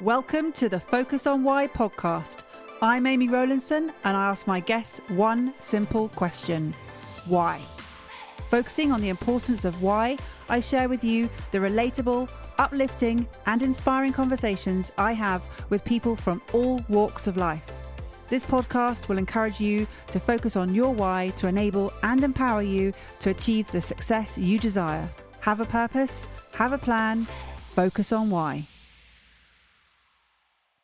Welcome to the Focus on Why podcast. I'm Amy Rowlinson and I ask my guests one simple question. Why? Focusing on the importance of why, I share with you the relatable, uplifting and inspiring conversations I have with people from all walks of life. This podcast will encourage you to focus on your why to enable and empower you to achieve the success you desire. Have a purpose, have a plan, focus on why.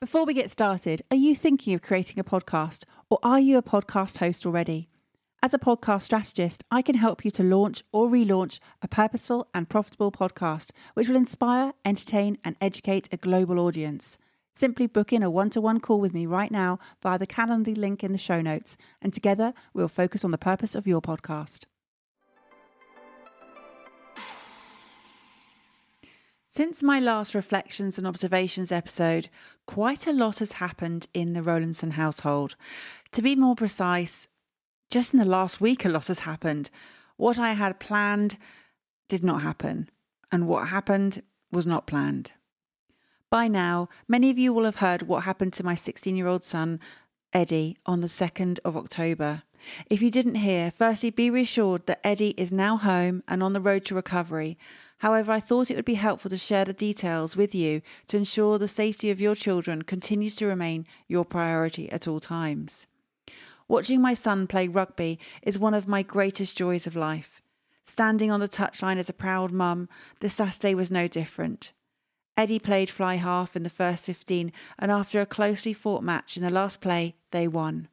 Before we get started, are you thinking of creating a podcast or are you a podcast host already? As a podcast strategist, I can help you to launch or relaunch a purposeful and profitable podcast which will inspire, entertain and educate a global audience. Simply book in a one-to-one call with me right now via the Calendly link in the show notes, and together we'll focus on the purpose of your podcast. Since my last Reflections and Observations episode, quite a lot has happened in the Rowlinson household. To be more precise, just in the last week a lot has happened. What I had planned did not happen, and what happened was not planned. By now, many of you will have heard what happened to my 16-year-old son, Eddie, on the 2nd of October. If you didn't hear, firstly, be reassured that Eddie is now home and on the road to recovery. However, I thought it would be helpful to share the details with you to ensure the safety of your children continues to remain your priority at all times. Watching my son play rugby is one of my greatest joys of life. Standing on the touchline as a proud mum, this Saturday was no different. Eddie played fly half in the first 15, and after a closely fought match in the last play, they won.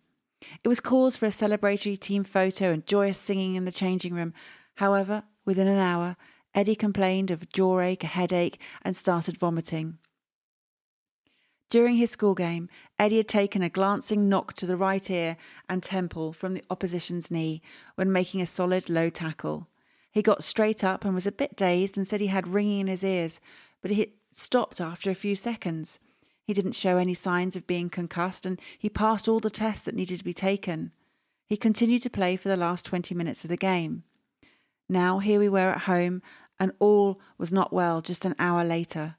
It was cause for a celebratory team photo and joyous singing in the changing room. However, within an hour, Eddie complained of jaw ache, a headache, and started vomiting. During his school game, Eddie had taken a glancing knock to the right ear and temple from the opposition's knee when making a solid low tackle. He got straight up and was a bit dazed and said he had ringing in his ears, but he stopped after a few seconds. He didn't show any signs of being concussed and he passed all the tests that needed to be taken. He continued to play for the last 20 minutes of the game. Now here we were at home and all was not well just an hour later.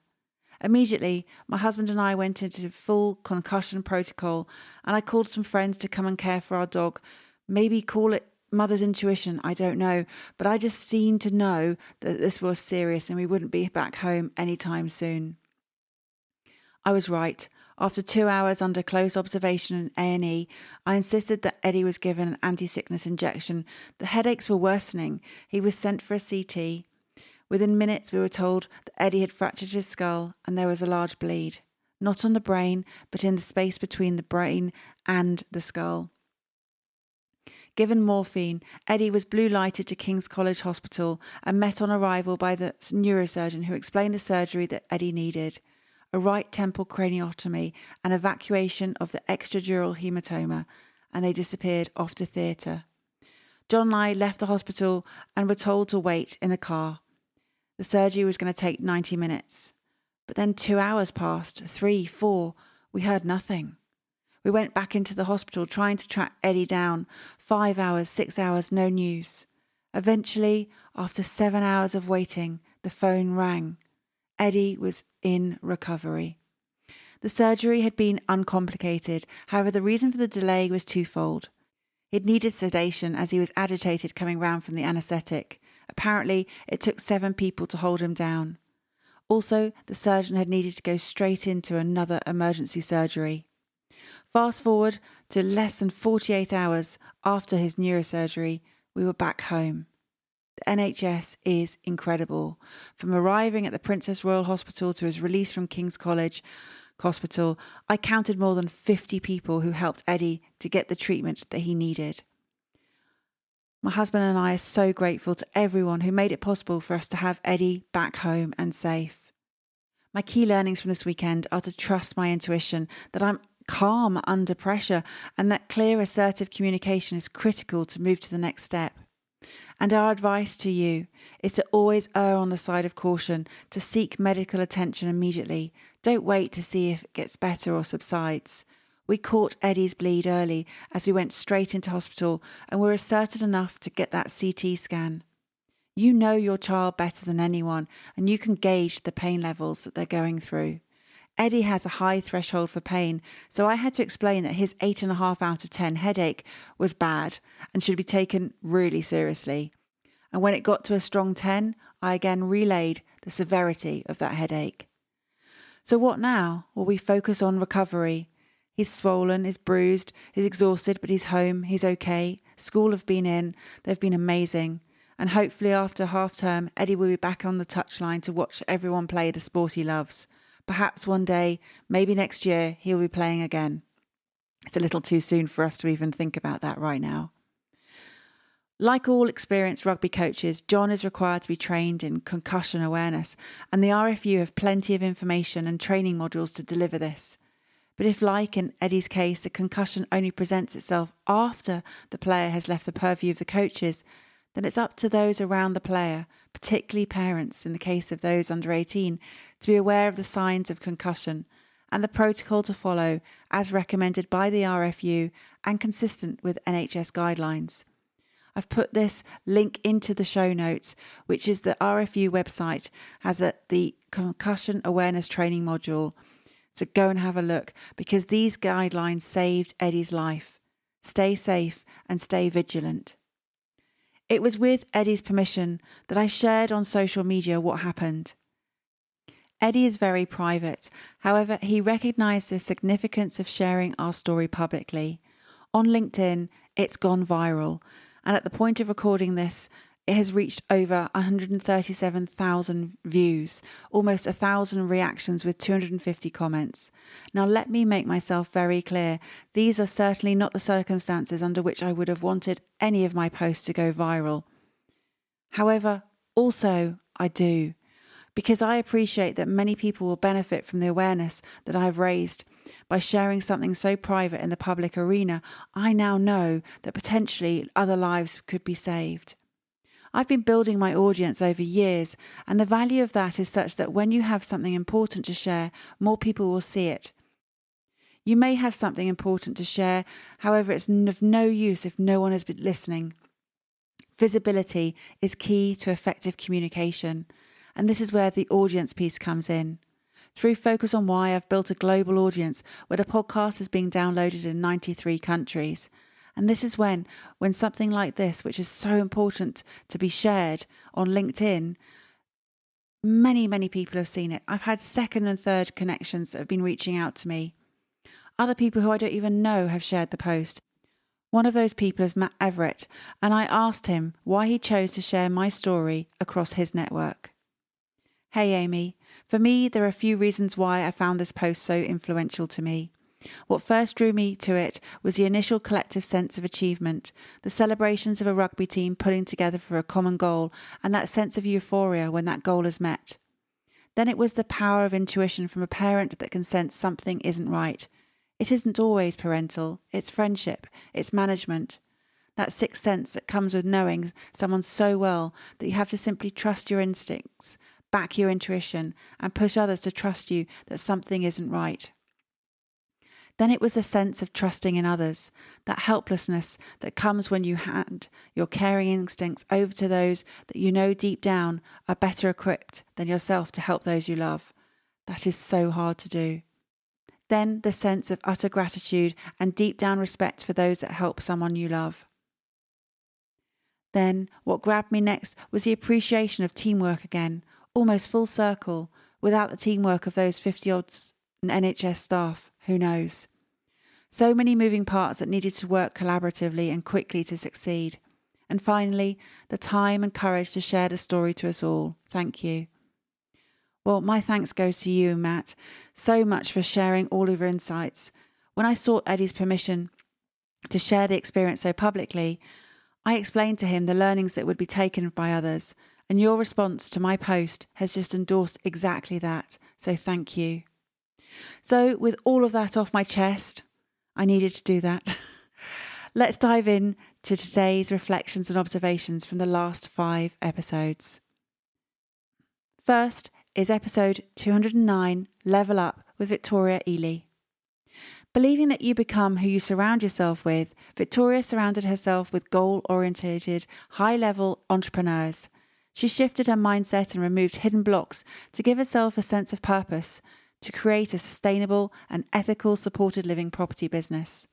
Immediately, my husband and I went into full concussion protocol and I called some friends to come and care for our dog. Maybe call it mother's intuition, I don't know, but I just seemed to know that this was serious and we wouldn't be back home anytime soon. I was right. After 2 hours under close observation in A&E, I insisted that Eddie was given an anti-sickness injection. The headaches were worsening. He was sent for a CT. Within minutes, we were told that Eddie had fractured his skull and there was a large bleed. Not on the brain, but in the space between the brain and the skull. Given morphine, Eddie was blue lighted to King's College Hospital and met on arrival by the neurosurgeon who explained the surgery that Eddie needed. A right temple craniotomy and evacuation of the extradural hematoma, and they disappeared off to theatre. John and I left the hospital and were told to wait in the car. The surgery was going to take 90 minutes. But then 2 hours passed, 3, 4, we heard nothing. We went back into the hospital trying to track Eddie down. 5 hours, 6 hours, no news. Eventually, after 7 hours of waiting, the phone rang. Eddie was in recovery. The surgery had been uncomplicated. However, the reason for the delay was twofold. He'd needed sedation as he was agitated coming round from the anaesthetic. Apparently, it took 7 people to hold him down. Also, the surgeon had needed to go straight into another emergency surgery. Fast forward to less than 48 hours after his neurosurgery, we were back home. The NHS is incredible. From arriving at the Princess Royal Hospital to his release from King's College Hospital, I counted more than 50 people who helped Eddie to get the treatment that he needed. My husband and I are so grateful to everyone who made it possible for us to have Eddie back home and safe. My key learnings from this weekend are to trust my intuition, that I'm calm under pressure, and that clear, assertive communication is critical to move to the next step. And our advice to you is to always err on the side of caution, to seek medical attention immediately. Don't wait to see if it gets better or subsides. We caught Eddie's bleed early as we went straight into hospital and were asserted enough to get that CT scan. You know your child better than anyone and you can gauge the pain levels that they're going through. Eddie has a high threshold for pain, so I had to explain that his 8.5 out of 10 headache was bad and should be taken really seriously. And when it got to a strong 10, I again relayed the severity of that headache. So what now? Well, we focus on recovery. He's swollen, he's bruised, he's exhausted, but he's home, he's okay. School have been in, they've been amazing. And hopefully after half term, Eddie will be back on the touchline to watch everyone play the sport he loves. Perhaps one day, maybe next year, he'll be playing again. It's a little too soon for us to even think about that right now. Like all experienced rugby coaches, John is required to be trained in concussion awareness, and the RFU have plenty of information and training modules to deliver this. But if, like in Eddie's case, a concussion only presents itself after the player has left the purview of the coaches, then it's up to those around the player, particularly parents in the case of those under 18, to be aware of the signs of concussion and the protocol to follow as recommended by the RFU and consistent with NHS guidelines. I've put this link into the show notes, which is the RFU website, has the concussion awareness training module. So go and have a look, because these guidelines saved Eddie's life. Stay safe and stay vigilant. It was with Eddie's permission that I shared on social media what happened. Eddie is very private. However, he recognised the significance of sharing our story publicly. On LinkedIn, it's gone viral. And at the point of recording this, it has reached over 137,000 views, almost 1,000 reactions with 250 comments. Now, let me make myself very clear. These are certainly not the circumstances under which I would have wanted any of my posts to go viral. However, also I do, because I appreciate that many people will benefit from the awareness that I've raised. By sharing something so private in the public arena, I now know that potentially other lives could be saved. I've been building my audience over years, and the value of that is such that when you have something important to share, more people will see it. You may have something important to share, however, it's of no use if no one has been listening. Visibility is key to effective communication, and this is where the audience piece comes in. Through Focus on Why, I've built a global audience where the podcast is being downloaded in 93 countries. And this is when something like this, which is so important to be shared on LinkedIn, many, many people have seen it. I've had second and third connections that have been reaching out to me. Other people who I don't even know have shared the post. One of those people is Matt Everett, and I asked him why he chose to share my story across his network. Hey Amy, for me there are a few reasons why I found this post so influential to me. What first drew me to it was the initial collective sense of achievement, the celebrations of a rugby team pulling together for a common goal, and that sense of euphoria when that goal is met. Then it was the power of intuition from a parent that can sense something isn't right. It isn't always parental, it's friendship, it's management. That sixth sense that comes with knowing someone so well that you have to simply trust your instincts, back your intuition, and push others to trust you that something isn't right. Then it was a sense of trusting in others, that helplessness that comes when you hand your caring instincts over to those that you know deep down are better equipped than yourself to help those you love. That is so hard to do. Then the sense of utter gratitude and deep down respect for those that help someone you love. Then what grabbed me next was the appreciation of teamwork again, almost full circle. Without the teamwork of those 50-odd NHS staff, who knows? So many moving parts that needed to work collaboratively and quickly to succeed. And finally, the time and courage to share the story to us all. Thank you. Well, my thanks goes to you, Matt, so much for sharing all of your insights. When I sought Eddie's permission to share the experience so publicly, I explained to him the learnings that would be taken by others, and your response to my post has just endorsed exactly that. So thank you. So with all of that off my chest, I needed to do that. Let's dive in to today's reflections and observations from the last 5 episodes. First is episode 209, Level Up with Victoria Eley. Believing that you become who you surround yourself with, Victoria surrounded herself with goal-oriented, high-level entrepreneurs. She shifted her mindset and removed hidden blocks to give herself a sense of purpose, to create a sustainable and ethical supported living property business.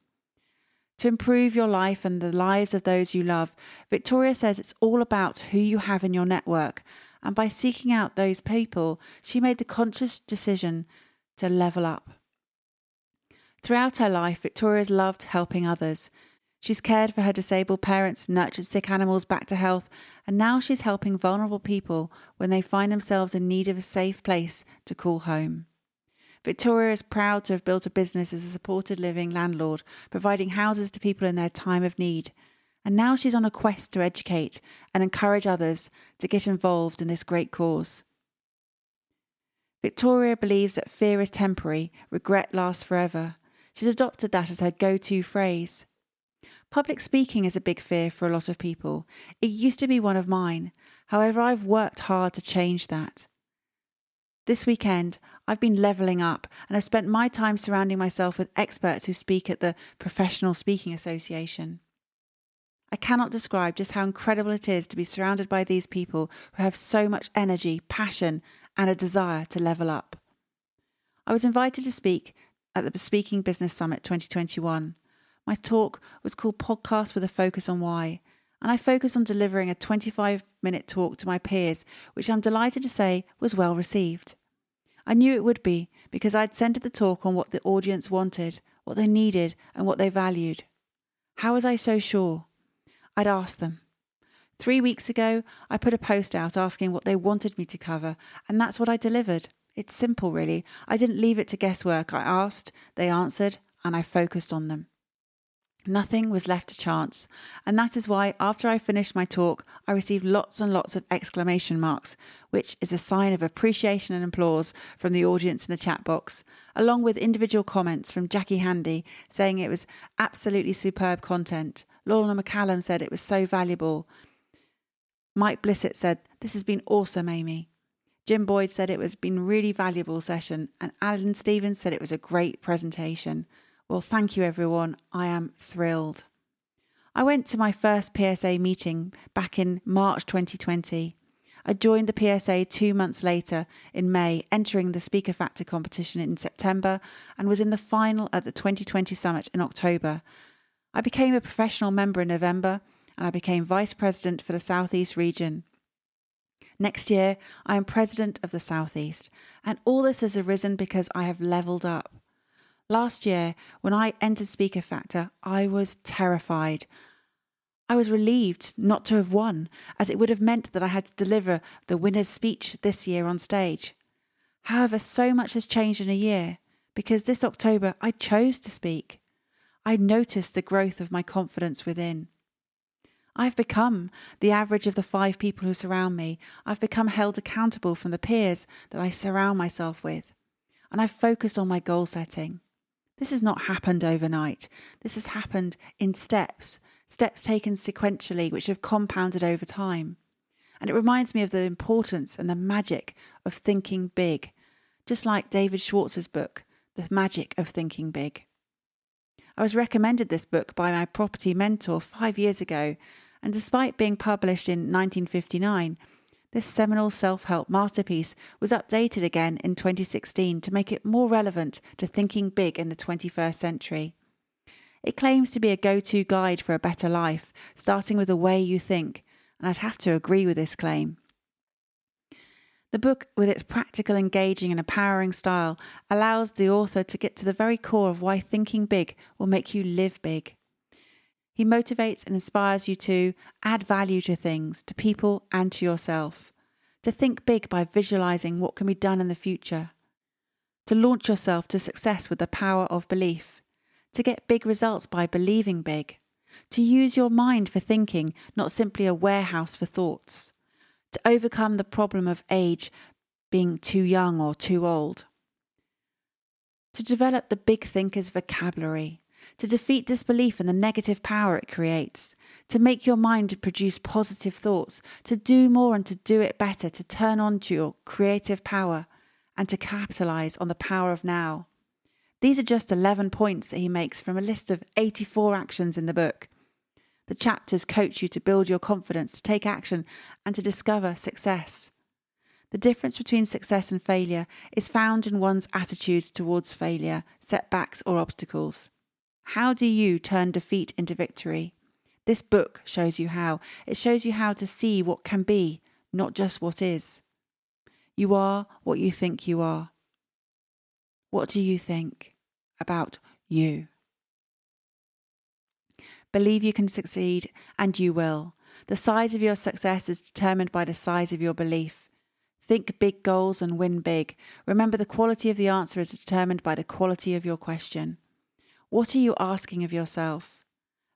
To improve your life and the lives of those you love, Victoria says it's all about who you have in your network, and by seeking out those people, she made the conscious decision to level up. Throughout her life, Victoria's loved helping others. She's cared for her disabled parents, nurtured sick animals back to health, and now she's helping vulnerable people when they find themselves in need of a safe place to call home. Victoria is proud to have built a business as a supported living landlord, providing houses to people in their time of need. And now she's on a quest to educate and encourage others to get involved in this great cause. Victoria believes that fear is temporary, regret lasts forever. She's adopted that as her go-to phrase. Public speaking is a big fear for a lot of people. It used to be one of mine. However, I've worked hard to change that. This weekend, I've been levelling up and I've spent my time surrounding myself with experts who speak at the Professional Speaking Association. I cannot describe just how incredible it is to be surrounded by these people who have so much energy, passion, and a desire to level up. I was invited to speak at the Speaking Business Summit 2021. My talk was called Podcast with a Focus on Why, and I focused on delivering a 25-minute talk to my peers, which I'm delighted to say was well received. I knew it would be because I'd centered the talk on what the audience wanted, what they needed, and what they valued. How was I so sure? I'd asked them. 3 weeks ago, I put a post out asking what they wanted me to cover, and that's what I delivered. It's simple, really. I didn't leave it to guesswork. I asked, they answered, and I focused on them. Nothing was left to chance, and that is why after I finished my talk, I received lots and lots of exclamation marks, which is a sign of appreciation and applause from the audience in the chat box, along with individual comments from Jackie Handy saying it was absolutely superb content. Lorna McCallum said it was so valuable. Mike Blissett said, "This has been awesome, Amy." Jim Boyd said it was been really valuable session, and Alan Stevens said it was a great presentation. Well, thank you, everyone. I am thrilled. I went to my first PSA meeting back in March 2020. I joined the PSA 2 months later in May, entering the Speaker Factor competition in September, and was in the final at the 2020 summit in October. I became a professional member in November, and I became Vice President for the South East region. Next year, I am President of the South East, and all this has arisen because I have levelled up. Last year, when I entered Speaker Factor, I was terrified. I was relieved not to have won, as it would have meant that I had to deliver the winner's speech this year on stage. However, so much has changed in a year, because this October I chose to speak. I noticed the growth of my confidence within. I've become the average of the 5 people who surround me. I've become held accountable from the peers that I surround myself with. And I've focused on my goal setting. This has not happened overnight. This has happened in steps taken sequentially, which have compounded over time. And it reminds me of the importance and the magic of thinking big, just like David Schwartz's book, The Magic of Thinking Big. I was recommended this book by my property mentor 5 years ago, and despite being published in 1959, this seminal self-help masterpiece was updated again in 2016 to make it more relevant to thinking big in the 21st century. It claims to be a go-to guide for a better life, starting with the way you think, and I'd have to agree with this claim. The book, with its practical, engaging and empowering style, allows the author to get to the very core of why thinking big will make you live big. He motivates and inspires you to add value to things, to people and to yourself. To think big by visualizing what can be done in the future. To launch yourself to success with the power of belief. To get big results by believing big. To use your mind for thinking, not simply a warehouse for thoughts. To overcome the problem of age being too young or too old. To develop the big thinker's vocabulary. To defeat disbelief and the negative power it creates, to make your mind produce positive thoughts, to do more and to do it better, to turn on to your creative power, and to capitalise on the power of now. These are just 11 points that he makes from a list of 84 actions in the book. The chapters coach you to build your confidence, to take action, and to discover success. The difference between success and failure is found in one's attitudes towards failure, setbacks, or obstacles. How do you turn defeat into victory? This book shows you how. It shows you how to see what can be, not just what is. You are what you think you are. What do you think about you? Believe you can succeed, and you will. The size of your success is determined by the size of your belief. Think big goals and win big. Remember, the quality of the answer is determined by the quality of your question. What are you asking of yourself?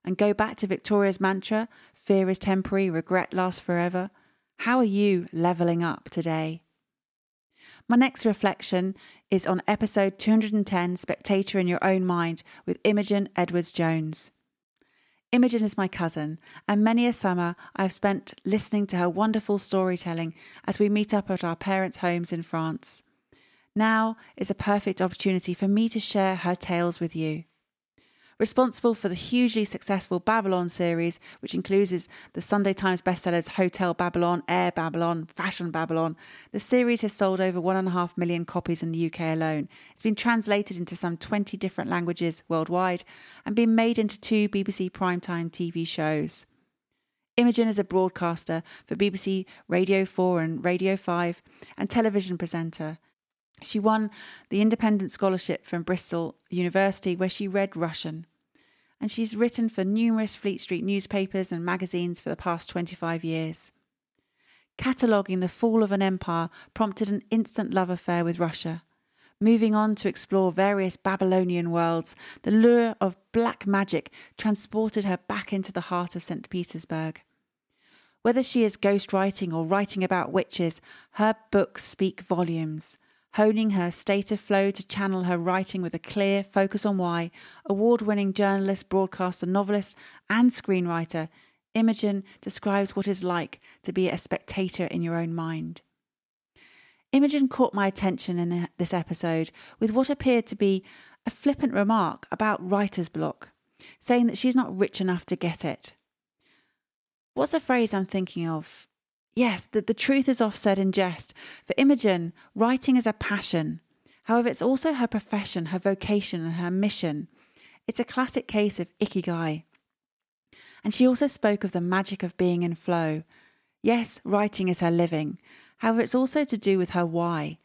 And go back to Victoria's mantra, fear is temporary, regret lasts forever. How are you levelling up today? My next reflection is on episode 210, Spectator in Your Own Mind, with Imogen Edwards-Jones. Imogen is my cousin, and many a summer I have spent listening to her wonderful storytelling as we meet up at our parents' homes in France. Now is a perfect opportunity for me to share her tales with you. Responsible for the hugely successful Babylon series, which includes the Sunday Times bestsellers Hotel Babylon, Air Babylon, Fashion Babylon, the series has sold over 1.5 million copies in the UK alone. It's been translated into some 20 different languages worldwide and been made into 2 BBC primetime TV shows. Imogen is a broadcaster for BBC Radio 4 and Radio 5 and television presenter. She won the Independent Scholarship from Bristol University, where she read Russian. And she's written for numerous Fleet Street newspapers and magazines for the past 25 years. Cataloguing the fall of an empire prompted an instant love affair with Russia. Moving on to explore various Babylonian worlds, the lure of black magic transported her back into the heart of St. Petersburg. Whether she is ghostwriting or writing about witches, her books speak volumes. Honing her state of flow to channel her writing with a clear focus on why, award-winning journalist, broadcaster, novelist and screenwriter, Imogen describes what it's like to be a spectator in your own mind. Imogen caught my attention in this episode with what appeared to be a flippant remark about writer's block, saying that she's not rich enough to get it. What's the phrase I'm thinking of? Yes, the truth is offset in jest. For Imogen, writing is a passion. However, it's also her profession, her vocation and her mission. It's a classic case of ikigai. And she also spoke of the magic of being in flow. Yes, writing is her living. However, it's also to do with her why.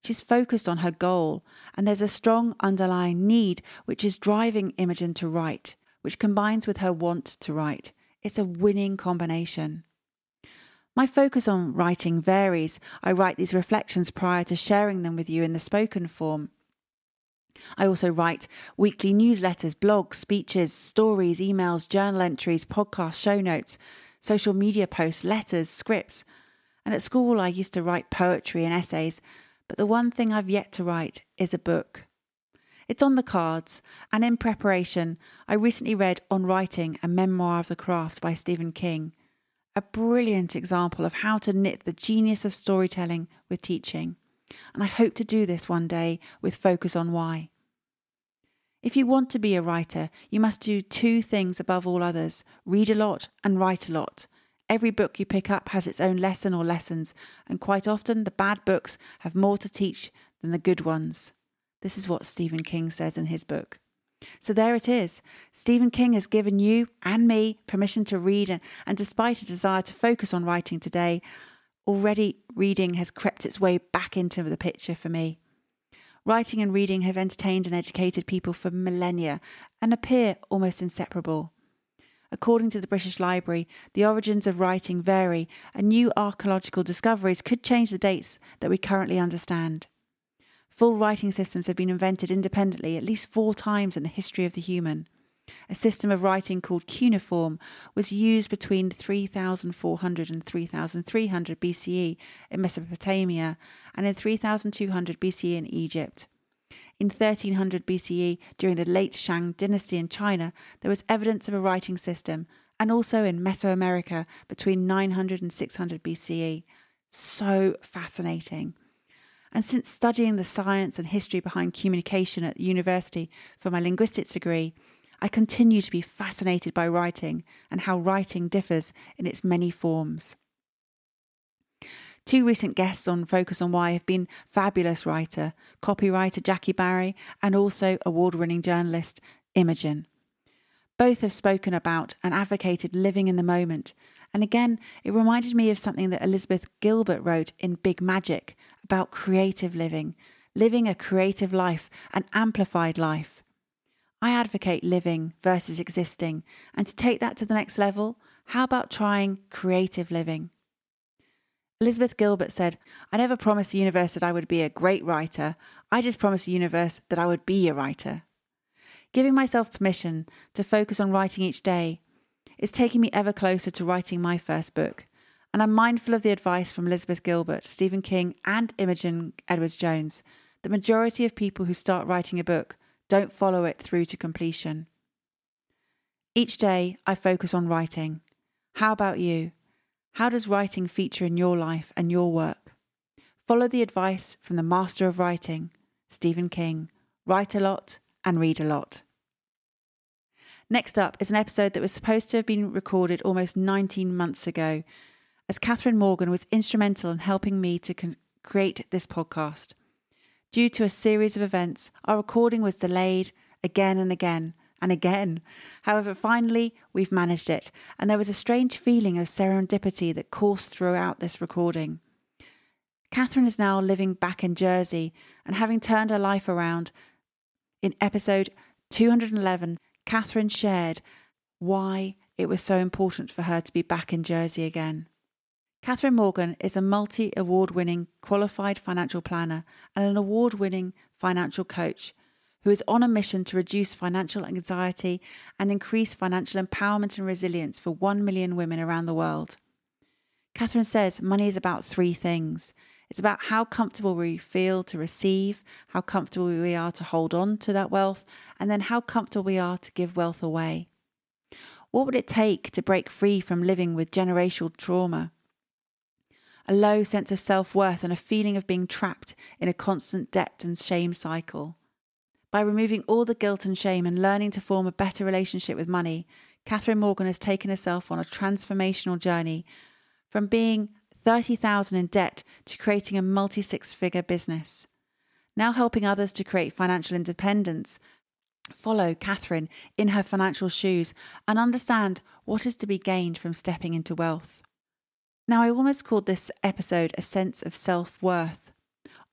She's focused on her goal, and there's a strong underlying need which is driving Imogen to write, which combines with her want to write. It's a winning combination. My focus on writing varies. I write these reflections prior to sharing them with you in the spoken form. I also write weekly newsletters, blogs, speeches, stories, emails, journal entries, podcasts, show notes, social media posts, letters, scripts. And at school I used to write poetry and essays, but the one thing I've yet to write is a book. It's on the cards, and in preparation, I recently read On Writing, a Memoir of the Craft by Stephen King. A brilliant example of how to knit the genius of storytelling with teaching. And I hope to do this one day with focus on why. If you want to be a writer, you must do 2 things above all others: read a lot and write a lot. Every book you pick up has its own lesson or lessons, and quite often the bad books have more to teach than the good ones. This is what Stephen King says in his book. So there it is. Stephen King has given you and me permission to read, and despite a desire to focus on writing today, already reading has crept its way back into the picture for me. Writing and reading have entertained and educated people for millennia and appear almost inseparable. According to the British Library, the origins of writing vary, and new archaeological discoveries could change the dates that we currently understand. Full writing systems have been invented independently at least 4 times in the history of the human. A system of writing called cuneiform was used between 3400 and 3300 BCE in Mesopotamia and in 3200 BCE in Egypt. In 1300 BCE, during the late Shang dynasty in China, there was evidence of a writing system, and also in Mesoamerica between 900 and 600 BCE. So fascinating. And since studying the science and history behind communication at university for my linguistics degree, I continue to be fascinated by writing and how writing differs in its many forms. Two recent guests on Focus on Why have been fabulous writer, copywriter Jackie Barry, and also award-winning journalist Imogen. Both have spoken about and advocated living in the moment. And again, it reminded me of something that Elizabeth Gilbert wrote in Big Magic about creative living, living a creative life, an amplified life. I advocate living versus existing, and to take that to the next level, how about trying creative living? Elizabeth Gilbert said, "I never promised the universe that I would be a great writer. I just promised the universe that I would be a writer." Giving myself permission to focus on writing each day is taking me ever closer to writing my first book. And I'm mindful of the advice from Elizabeth Gilbert, Stephen King, and Imogen Edwards-Jones. The majority of people who start writing a book don't follow it through to completion. Each day, I focus on writing. How about you? How does writing feature in your life and your work? Follow the advice from the master of writing, Stephen King. Write a lot and read a lot. Next up is an episode that was supposed to have been recorded almost 19 months ago, as Katherine Morgan was instrumental in helping me to create this podcast. Due to a series of events, our recording was delayed again and again and again. However, finally, we've managed it, and there was a strange feeling of serendipity that coursed throughout this recording. Katherine is now living back in Jersey, and having turned her life around, in episode 211, Katherine shared why it was so important for her to be back in Jersey again. Katherine Morgan is a multi-award-winning qualified financial planner and an award-winning financial coach who is on a mission to reduce financial anxiety and increase financial empowerment and resilience for 1 million women around the world. Katherine says money is about three things. It's about how comfortable we feel to receive, how comfortable we are to hold on to that wealth, and then how comfortable we are to give wealth away. What would it take to break free from living with generational trauma? A low sense of self-worth and a feeling of being trapped in a constant debt and shame cycle. By removing all the guilt and shame and learning to form a better relationship with money, Katherine Morgan has taken herself on a transformational journey from being 30,000 in debt to creating a multi-six-figure business. Now helping others to create financial independence, follow Katherine in her financial shoes and understand what is to be gained from stepping into wealth. Now, I almost called this episode a sense of self-worth.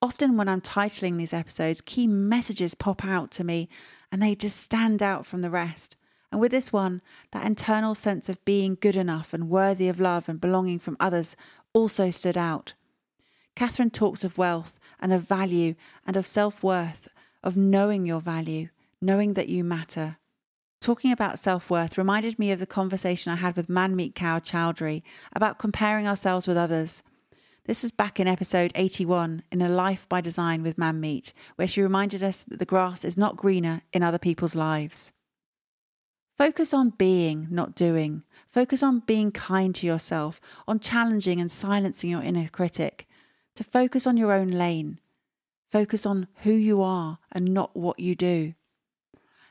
Often when I'm titling these episodes, key messages pop out to me and they just stand out from the rest. And with this one, that internal sense of being good enough and worthy of love and belonging from others also stood out. Katherine talks of wealth and of value and of self-worth, of knowing your value, knowing that you matter. Talking about self-worth reminded me of the conversation I had with Manmeet Kaur Chowdhury about comparing ourselves with others. This was back in episode 81 in A Life by Design with Manmeet, where she reminded us that the grass is not greener in other people's lives. Focus on being, not doing. Focus on being kind to yourself, on challenging and silencing your inner critic. To focus on your own lane. Focus on who you are and not what you do.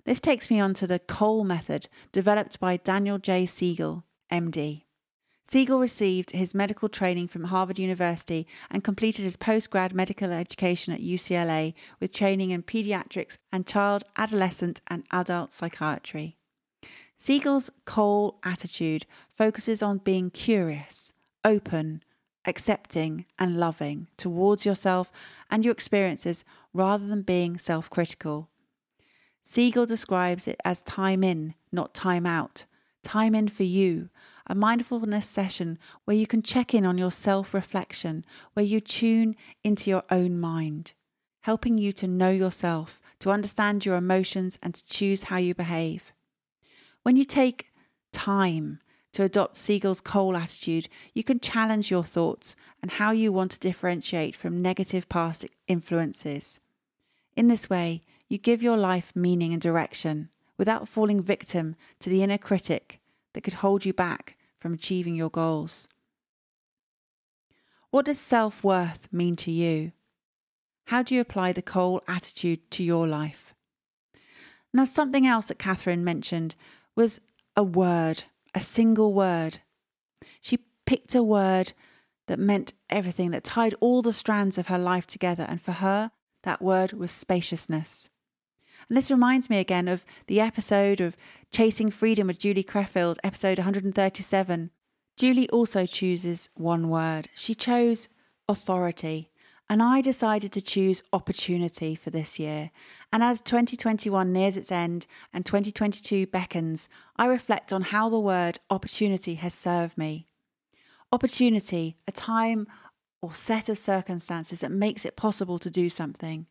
This takes me on to the COAL method developed by Daniel J. Siegel, MD. Siegel received his medical training from Harvard University and completed his postgrad medical education at UCLA with training in pediatrics and child, adolescent and adult psychiatry. Siegel's COAL attitude focuses on being curious, open, accepting and loving towards yourself and your experiences rather than being self-critical. Siegel describes it as time in, not time out. Time in for you, a mindfulness session where you can check in on your self-reflection, where you tune into your own mind, helping you to know yourself, to understand your emotions and to choose how you behave. When you take time to adopt Siegel's COAL attitude, you can challenge your thoughts and how you want to differentiate from negative past influences. In this way, you give your life meaning and direction without falling victim to the inner critic that could hold you back from achieving your goals. What does self-worth mean to you? How do you apply the COAL attitude to your life? Now, something else that Katherine mentioned was a word, a single word. She picked a word that meant everything, that tied all the strands of her life together. And for her, that word was spaciousness. And this reminds me again of the episode of Chasing Freedom with Julie Crefeld, episode 137. Julie also chooses one word. She chose authority. And I decided to choose opportunity for this year. And as 2021 nears its end and 2022 beckons, I reflect on how the word opportunity has served me. Opportunity, a time or set of circumstances that makes it possible to do something.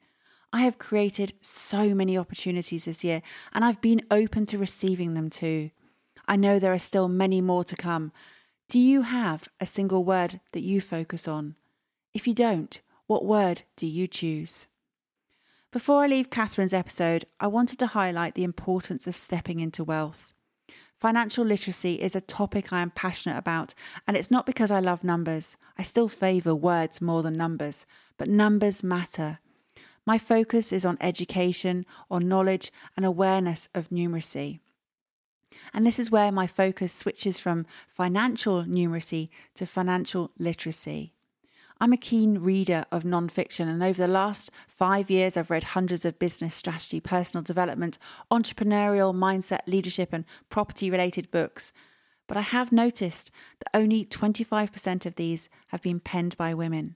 I have created so many opportunities this year, and I've been open to receiving them too. I know there are still many more to come. Do you have a single word that you focus on? If you don't, what word do you choose? Before I leave Katherine's episode, I wanted to highlight the importance of stepping into wealth. Financial literacy is a topic I am passionate about, and it's not because I love numbers. I still favour words more than numbers, but numbers matter. My focus is on education, on knowledge and awareness of numeracy. And this is where my focus switches from financial numeracy to financial literacy. I'm a keen reader of non-fiction, and over the last 5 years, I've read hundreds of business strategy, personal development, entrepreneurial mindset, leadership, and property-related books. But I have noticed that only 25% of these have been penned by women.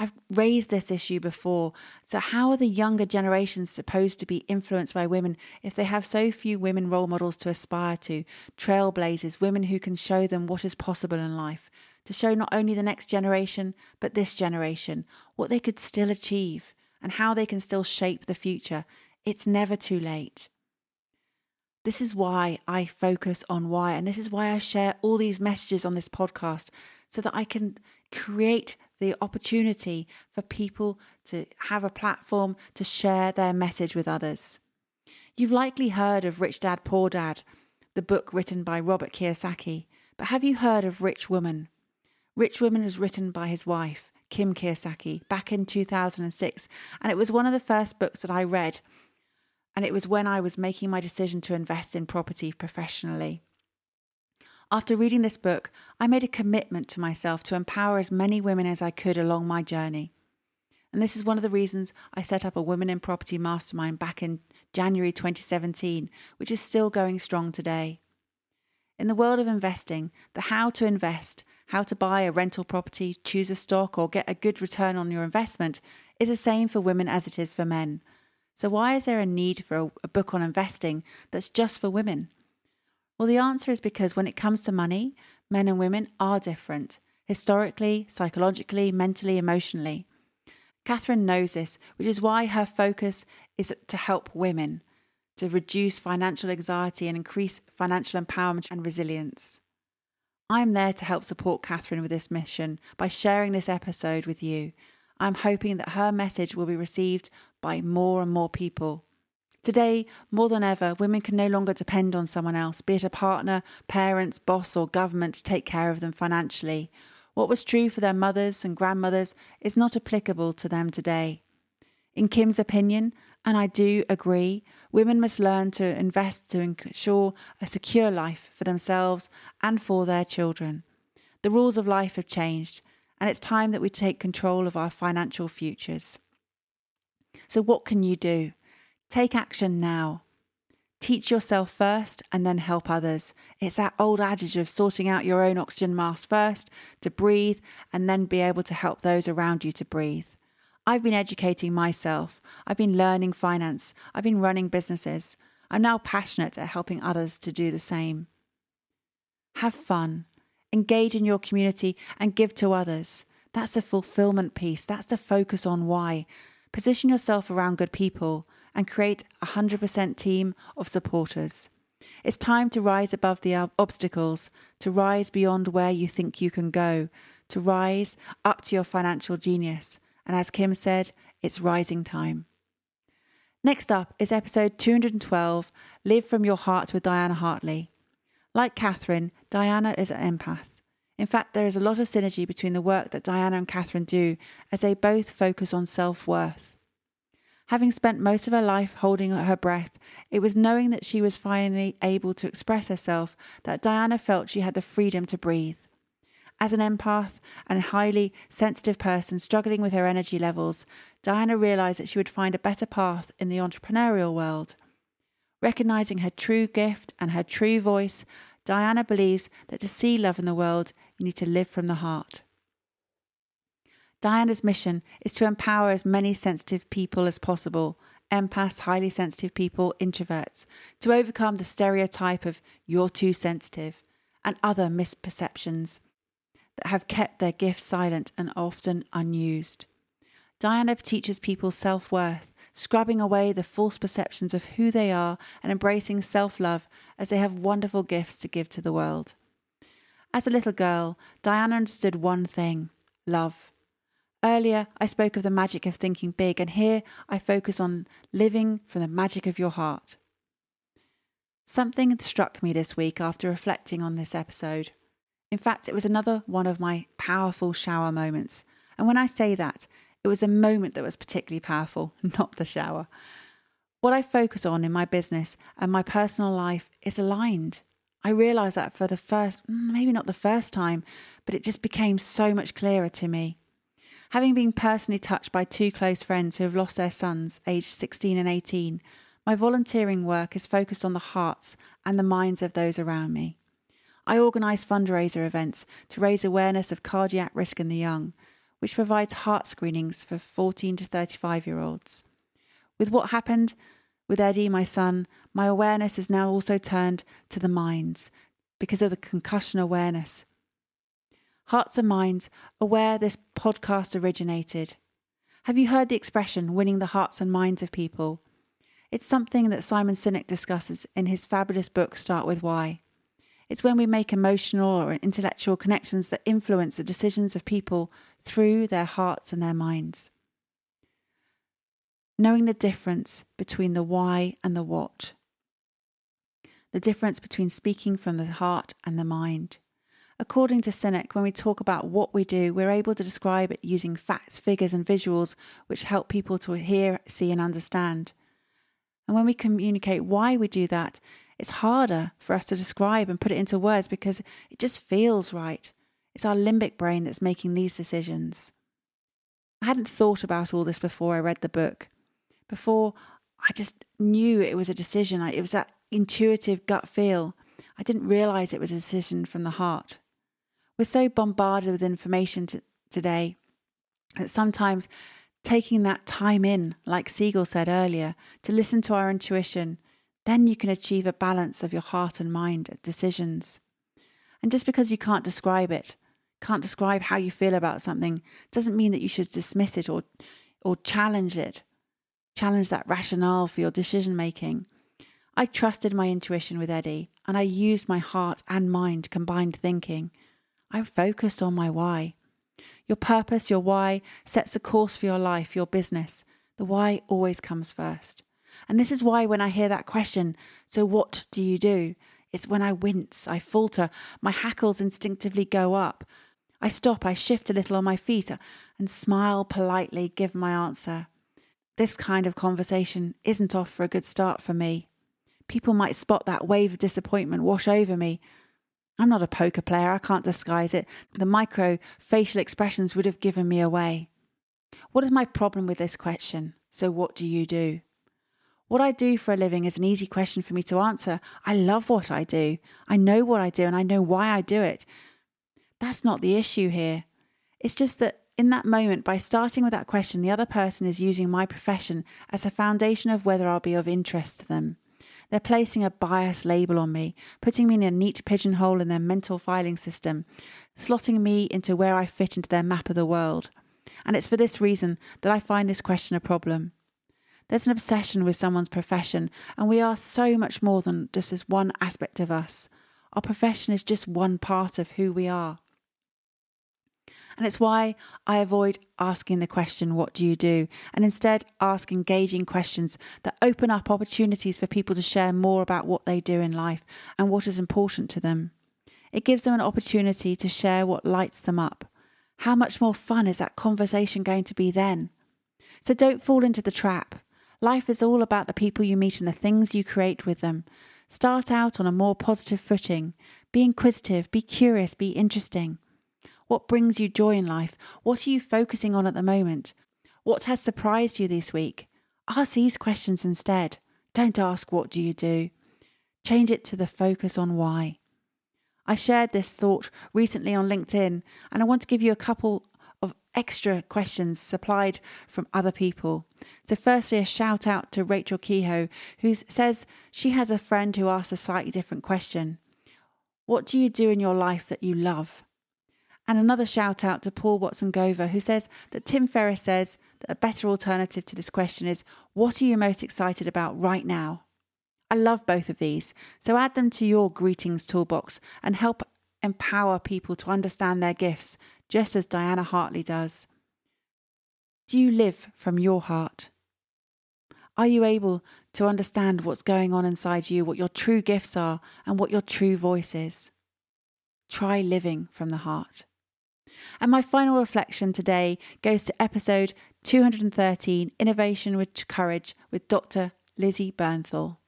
I've raised this issue before. So how are the younger generations supposed to be influenced by women if they have so few women role models to aspire to, trailblazers, women who can show them what is possible in life, to show not only the next generation, but this generation, what they could still achieve and how they can still shape the future? It's never too late. This is why I focus on why, and this is why I share all these messages on this podcast, so that I can create the opportunity for people to have a platform to share their message with others. You've likely heard of Rich Dad, Poor Dad, the book written by Robert Kiyosaki, but have you heard of Rich Woman? Rich Woman was written by his wife, Kim Kiyosaki, back in 2006, and it was one of the first books that I read. And it was when I was making my decision to invest in property professionally. After reading this book, I made a commitment to myself to empower as many women as I could along my journey. And this is one of the reasons I set up a Women in Property Mastermind back in January 2017, which is still going strong today. In the world of investing, the how to invest, how to buy a rental property, choose a stock, or get a good return on your investment is the same for women as it is for men. So why is there a need for a book on investing that's just for women? Well, the answer is because when it comes to money, men and women are different, historically, psychologically, mentally, emotionally. Katherine knows this, which is why her focus is to help women, to reduce financial anxiety and increase financial empowerment and resilience. I'm there to help support Katherine with this mission by sharing this episode with you. I'm hoping that her message will be received by more and more people. Today, more than ever, women can no longer depend on someone else, be it a partner, parents, boss, or government, to take care of them financially. What was true for their mothers and grandmothers is not applicable to them today. In Kim's opinion, and I do agree, women must learn to invest to ensure a secure life for themselves and for their children. The rules of life have changed, and it's time that we take control of our financial futures. So what can you do? Take action now. Teach yourself first and then help others. It's that old adage of sorting out your own oxygen mask first to breathe and then be able to help those around you to breathe. I've been educating myself. I've been learning finance. I've been running businesses. I'm now passionate at helping others to do the same. Have fun. Engage in your community and give to others. That's the fulfilment piece. That's the focus on why. Position yourself around good people and create a 100% team of supporters. It's time to rise above the obstacles, to rise beyond where you think you can go, to rise up to your financial genius. And as Kim said, it's rising time. Next up is episode 212, Live from Your Heart with Diana Hartley. Like Katherine, Diana is an empath. In fact, there is a lot of synergy between the work that Diana and Katherine do, as they both focus on self-worth. Having spent most of her life holding her breath, it was knowing that she was finally able to express herself that Diana felt she had the freedom to breathe. As an empath and highly sensitive person struggling with her energy levels, Diana realised that she would find a better path in the entrepreneurial world. Recognising her true gift and her true voice, Diana believes that to see love in the world, you need to live from the heart. Diana's mission is to empower as many sensitive people as possible, empaths, highly sensitive people, introverts, to overcome the stereotype of "you're too sensitive" and other misperceptions that have kept their gifts silent and often unused. Diana teaches people self-worth, scrubbing away the false perceptions of who they are and embracing self-love as they have wonderful gifts to give to the world. As a little girl, Diana understood one thing: love. Earlier, I spoke of the magic of thinking big, and here I focus on living from the magic of your heart. Something struck me this week after reflecting on this episode. In fact, it was another one of my powerful shower moments. And when I say that, it was a moment that was particularly powerful, not the shower. What I focus on in my business and my personal life is aligned. I realised that for the first, maybe not the first time, but it just became so much clearer to me. Having been personally touched by two close friends who have lost their sons, aged 16 and 18, my volunteering work is focused on the hearts and the minds of those around me. I organise fundraiser events to raise awareness of cardiac risk in the young, which provides heart screenings for 14 to 35-year-olds. With what happened with Eddie, my son, my awareness is now also turned to the minds because of the concussion awareness. Hearts and minds are where this podcast originated. Have you heard the expression winning the hearts and minds of people? It's something that Simon Sinek discusses in his fabulous book Start With Why. It's when we make emotional or intellectual connections that influence the decisions of people through their hearts and their minds. Knowing the difference between the why and the what. The difference between speaking from the heart and the mind. According to Sinek, when we talk about what we do, we're able to describe it using facts, figures and visuals which help people to hear, see and understand. And when we communicate why we do that, it's harder for us to describe and put it into words because it just feels right. It's our limbic brain that's making these decisions. I hadn't thought about all this before I read the book. Before, I just knew it was a decision. It was that intuitive gut feel. I didn't realise it was a decision from the heart. We're so bombarded with information today that sometimes taking that time in, like Siegel said earlier, to listen to our intuition, then you can achieve a balance of your heart and mind decisions. And just because you can't describe it, can't describe how you feel about something, doesn't mean that you should dismiss it or challenge it. Challenge that rationale for your decision making. I trusted my intuition with Eddie, and I used my heart and mind combined thinking. I focused on my why. Your purpose, your why, sets a course for your life, your business. The why always comes first. And this is why when I hear that question, so what do you do? It's when I wince, I falter, my hackles instinctively go up. I stop, I shift a little on my feet and smile politely, give my answer. This kind of conversation isn't off for a good start for me. People might spot that wave of disappointment wash over me. I'm not a poker player, I can't disguise it. The micro facial expressions would have given me away. What is my problem with this question? So what do you do? What I do for a living is an easy question for me to answer. I love what I do. I know what I do and I know why I do it. That's not the issue here. It's just that in that moment, by starting with that question, the other person is using my profession as a foundation of whether I'll be of interest to them. They're placing a bias label on me, putting me in a neat pigeonhole in their mental filing system, slotting me into where I fit into their map of the world. And it's for this reason that I find this question a problem. There's an obsession with someone's profession, and we are so much more than just this one aspect of us. Our profession is just one part of who we are. And it's why I avoid asking the question, what do you do? And instead ask engaging questions that open up opportunities for people to share more about what they do in life and what is important to them. It gives them an opportunity to share what lights them up. How much more fun is that conversation going to be then? So don't fall into the trap. Life is all about the people you meet and the things you create with them. Start out on a more positive footing. Be inquisitive, be curious, be interesting. What brings you joy in life? What are you focusing on at the moment? What has surprised you this week? Ask these questions instead. Don't ask, what do you do? Change it to the focus on why. I shared this thought recently on LinkedIn, and I want to give you a couple of extra questions supplied from other people. So firstly, a shout out to Rachel Kehoe, who says she has a friend who asked a slightly different question. What do you do in your life that you love? And another shout out to Paul Watson-Gover, who says that Tim Ferriss says that a better alternative to this question is, what are you most excited about right now? I love both of these, so add them to your greetings toolbox and help empower people to understand their gifts, just as Diana Hartley does. Do you live from your heart? Are you able to understand what's going on inside you, what your true gifts are, and what your true voice is? Try living from the heart. And my final reflection today goes to episode 213, Innovation with Courage, with Dr Lizzy Bernthal.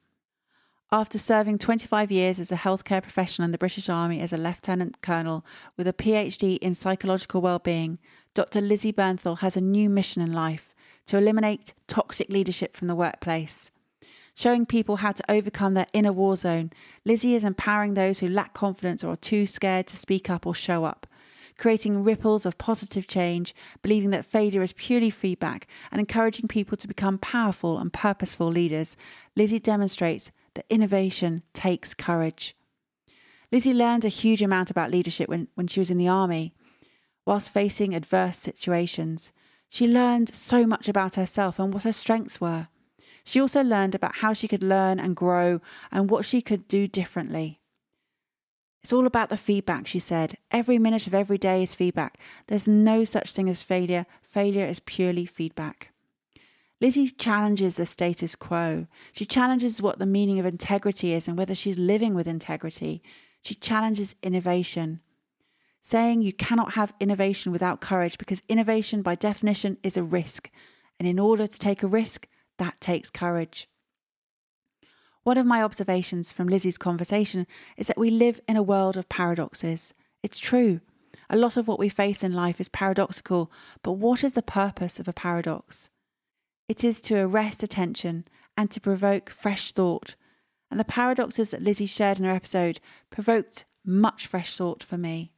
After serving 25 years as a healthcare professional in the British Army as a Lieutenant Colonel with a PhD in psychological well-being, Dr Lizzy Bernthal has a new mission in life: to eliminate toxic leadership from the workplace. Showing people how to overcome their inner war zone, Lizzy is empowering those who lack confidence or are too scared to speak up or show up, creating ripples of positive change, believing that failure is purely feedback, and encouraging people to become powerful and purposeful leaders. Lizzy demonstrates that innovation takes courage. Lizzy learned a huge amount about leadership when she was in the army. Whilst facing adverse situations, she learned so much about herself and what her strengths were. She also learned about how she could learn and grow and what she could do differently. It's all about the feedback, she said. Every minute of every day is feedback. There's no such thing as failure. Failure is purely feedback. Lizzy challenges the status quo. She challenges what the meaning of integrity is and whether she's living with integrity. She challenges innovation, saying you cannot have innovation without courage, because innovation by definition is a risk. And in order to take a risk, that takes courage. One of my observations from Lizzy's conversation is that we live in a world of paradoxes. It's true. A lot of what we face in life is paradoxical, but what is the purpose of a paradox? It is to arrest attention and to provoke fresh thought. And the paradoxes that Lizzy shared in her episode provoked much fresh thought for me.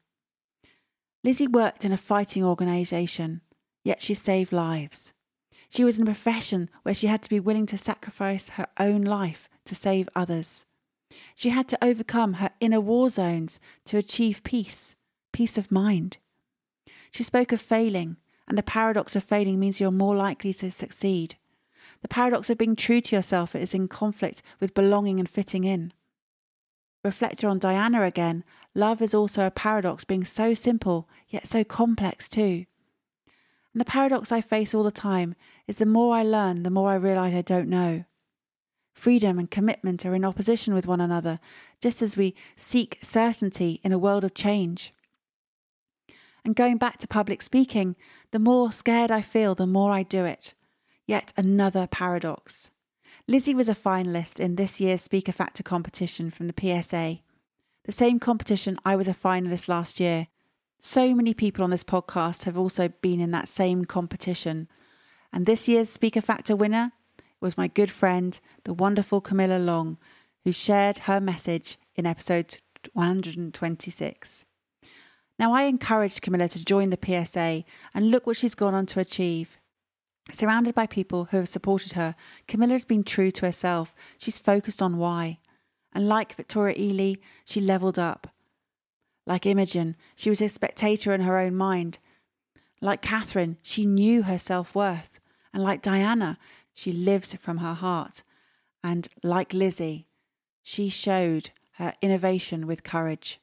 Lizzy worked in a fighting organisation, yet she saved lives. She was in a profession where she had to be willing to sacrifice her own life to save others. She had to overcome her inner war zones to achieve peace of mind. She spoke of failing, and the paradox of failing means you're more likely to succeed. The paradox of being true to yourself is in conflict with belonging and fitting in. Reflector on Diana again, love is also a paradox, being so simple, yet so complex too. And the paradox I face all the time is the more I learn, the more I realise I don't know. Freedom and commitment are in opposition with one another, just as we seek certainty in a world of change. And going back to public speaking, the more scared I feel, the more I do it. Yet another paradox. Lizzy was a finalist in this year's Speaker Factor competition from the PSA. The same competition I was a finalist last year. So many people on this podcast have also been in that same competition. And this year's Speaker Factor winner was my good friend, the wonderful Camilla Long, who shared her message in episode 126. Now, I encouraged Camilla to join the PSA, and look what she's gone on to achieve. Surrounded by people who have supported her, Camilla has been true to herself. She's focused on why. And like Victoria Eley, she levelled up. Like Imogen, she was a spectator in her own mind. Like Katherine, she knew her self-worth. And like Diana, she lives from her heart. And like Lizzy, she showed her innovation with courage.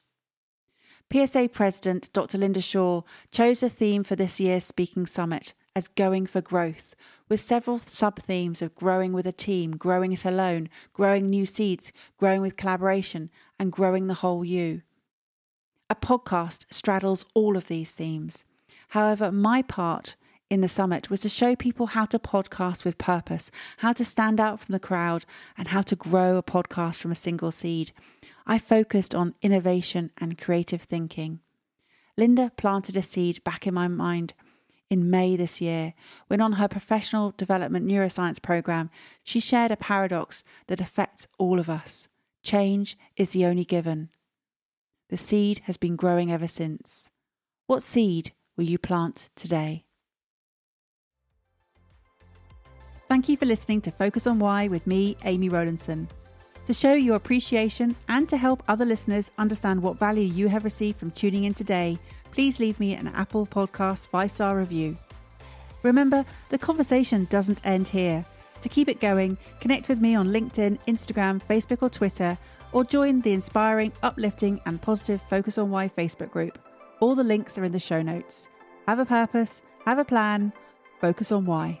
PSA President Dr Linda Shaw chose the theme for this year's Speaking Summit as Going for Growth, with several sub-themes of growing with a team, growing it alone, growing new seeds, growing with collaboration, and growing the whole you. A podcast straddles all of these themes. However, my part in the summit was to show people how to podcast with purpose, how to stand out from the crowd, and how to grow a podcast from a single seed. I focused on innovation and creative thinking. Linda planted a seed back in my mind in May this year, when on her professional development neuroscience program, she shared a paradox that affects all of us. Change is the only given. The seed has been growing ever since. What seed will you plant today? Thank you for listening to Focus on Why with me, Amy Rowlinson. To show your appreciation and to help other listeners understand what value you have received from tuning in today, please leave me an Apple Podcasts 5-star review. Remember, the conversation doesn't end here. To keep it going, connect with me on LinkedIn, Instagram, Facebook or Twitter, or join the inspiring, uplifting and positive Focus on Why Facebook group. All the links are in the show notes. Have a purpose, have a plan, focus on why.